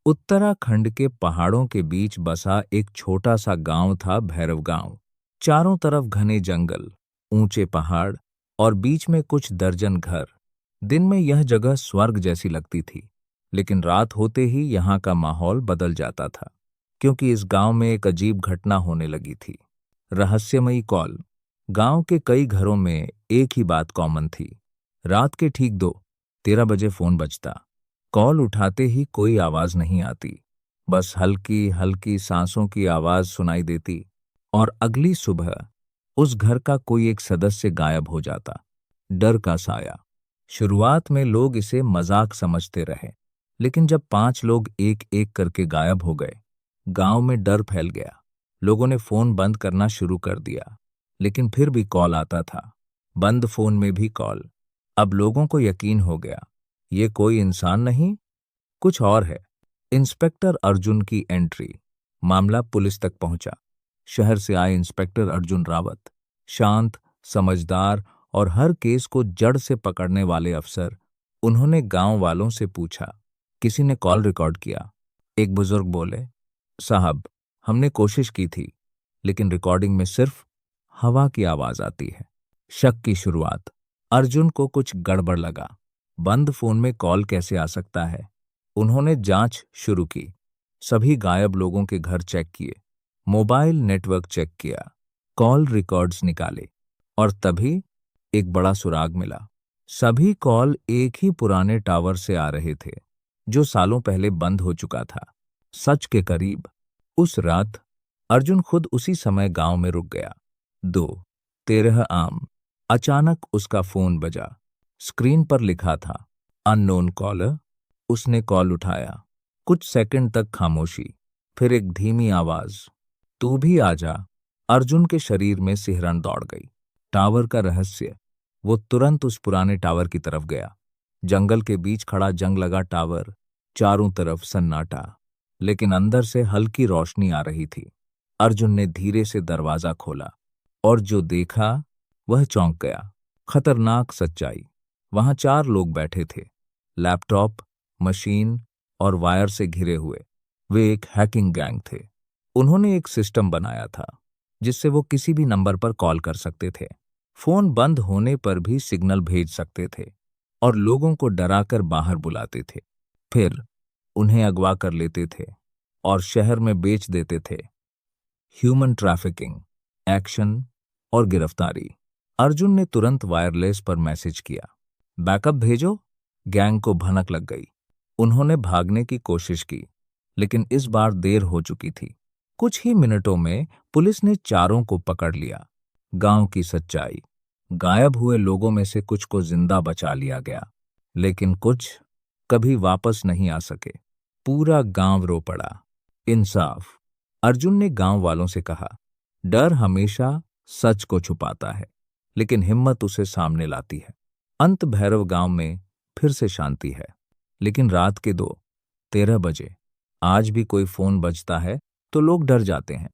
उत्तराखंड के पहाड़ों के बीच बसा एक छोटा सा गांव था भैरव गांव। चारों तरफ घने जंगल, ऊंचे पहाड़ और बीच में कुछ दर्जन घर। दिन में यह जगह स्वर्ग जैसी लगती थी, लेकिन रात होते ही यहाँ का माहौल बदल जाता था, क्योंकि इस गांव में एक अजीब घटना होने लगी थी। रहस्यमयी कॉल। गांव के कई घरों में एक ही बात कॉमन थी। रात के ठीक 2:13 बजे फोन बजता। कॉल उठाते ही कोई आवाज नहीं आती, बस हल्की हल्की सांसों की आवाज सुनाई देती। और अगली सुबह उस घर का कोई एक सदस्य गायब हो जाता। डर का साया। शुरुआत में लोग इसे मजाक समझते रहे, लेकिन जब 5 लोग एक एक करके गायब हो गए, गांव में डर फैल गया। लोगों ने फोन बंद करना शुरू कर दिया, लेकिन फिर भी कॉल आता था। बंद फोन में भी कॉल। अब लोगों को यकीन हो गया, ये कोई इंसान नहीं, कुछ और है। इंस्पेक्टर अर्जुन की एंट्री। मामला पुलिस तक पहुंचा। शहर से आए इंस्पेक्टर अर्जुन रावत, शांत, समझदार और हर केस को जड़ से पकड़ने वाले अफसर। उन्होंने गांव वालों से पूछा, किसी ने कॉल रिकॉर्ड किया? एक बुजुर्ग बोले, साहब, हमने कोशिश की थी, लेकिन रिकॉर्डिंग में सिर्फ हवा की आवाज आती है। शक की शुरुआत। अर्जुन को कुछ गड़बड़ लगा। बंद फोन में कॉल कैसे आ सकता है? उन्होंने जांच शुरू की। सभी गायब लोगों के घर चेक किए, मोबाइल नेटवर्क चेक किया, कॉल रिकॉर्ड्स निकाले, और तभी एक बड़ा सुराग मिला। सभी कॉल एक ही पुराने टावर से आ रहे थे, जो सालों पहले बंद हो चुका था। सच के करीब। उस रात अर्जुन खुद उसी समय गांव में रुक गया। 2:13 AM। अचानक उसका फोन बजा। स्क्रीन पर लिखा था, अननोन कॉलर। उसने कॉल उठाया। कुछ सेकंड तक खामोशी, फिर एक धीमी आवाज, तू भी आजा। अर्जुन के शरीर में सिहरन दौड़ गई। टावर का रहस्य। वो तुरंत उस पुराने टावर की तरफ गया। जंगल के बीच खड़ा जंग लगा टावर, चारों तरफ सन्नाटा, लेकिन अंदर से हल्की रोशनी आ रही थी। अर्जुन ने धीरे से दरवाजा खोला, और जो देखा वह चौंक गया। खतरनाक सच्चाई। वहां 4 लोग बैठे थे, लैपटॉप, मशीन और वायर से घिरे हुए। वे एक हैकिंग गैंग थे। उन्होंने एक सिस्टम बनाया था जिससे वो किसी भी नंबर पर कॉल कर सकते थे, फोन बंद होने पर भी सिग्नल भेज सकते थे, और लोगों को डराकर बाहर बुलाते थे। फिर उन्हें अगवा कर लेते थे और शहर में बेच देते थे। ह्यूमन ट्रैफिकिंग, एक्शन और गिरफ्तारी। अर्जुन ने तुरंत वायरलेस पर मैसेज किया, बैकअप भेजो। गैंग को भनक लग गई। उन्होंने भागने की कोशिश की, लेकिन इस बार देर हो चुकी थी। कुछ ही मिनटों में पुलिस ने चारों को पकड़ लिया। गांव की सच्चाई। गायब हुए लोगों में से कुछ को जिंदा बचा लिया गया, लेकिन कुछ कभी वापस नहीं आ सके। पूरा गांव रो पड़ा। इंसाफ। अर्जुन ने गांव वालों से कहा, डर हमेशा सच को छुपाता है, लेकिन हिम्मत उसे सामने लाती है। अंत भैरव गांव में फिर से शांति है, लेकिन रात के 2:13 बजे आज भी कोई फोन बजता है तो लोग डर जाते हैं।